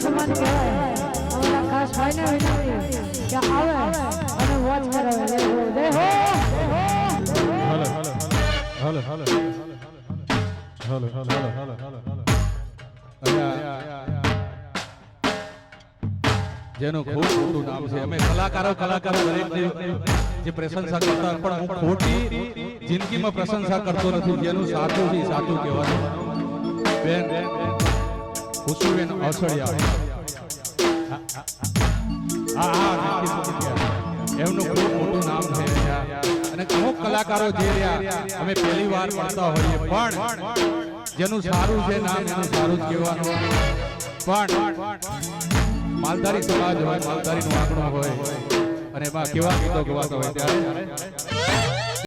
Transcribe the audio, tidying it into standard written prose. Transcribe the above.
સમાન કહેવાય. અમારા ખાસ ભાઈને વિનંતી કે આવે અને વોચ કરાવે. દેહો હાલો હાલો હાલો હાલો હાલો હાલો હાલો જેનું ખૂબ મોટું નામ છે. અમે કલાકારો દરેક જે પ્રશંસા કરતા પણ હું ખોટી જિંદગીમાં પ્રશંસા કરતો નથી. જેનું સાચું છે સાચું કહેવાનું. બેન ખુશીબેન ઓસડિયા એમનું ખૂબ મોટું નામ છે. અને અમુક કલાકારો જે રહ્યા અમે પહેલી વાર મળતા હોઈએ પણ જેનું સારું છે નામ એનું સારું જ કહેવાનું. પણ માલધારી સમાજ હોય, માલધારીનું આંગણું હોય અને એમાં કેવા ગીતો ગવાતા હોય ત્યારે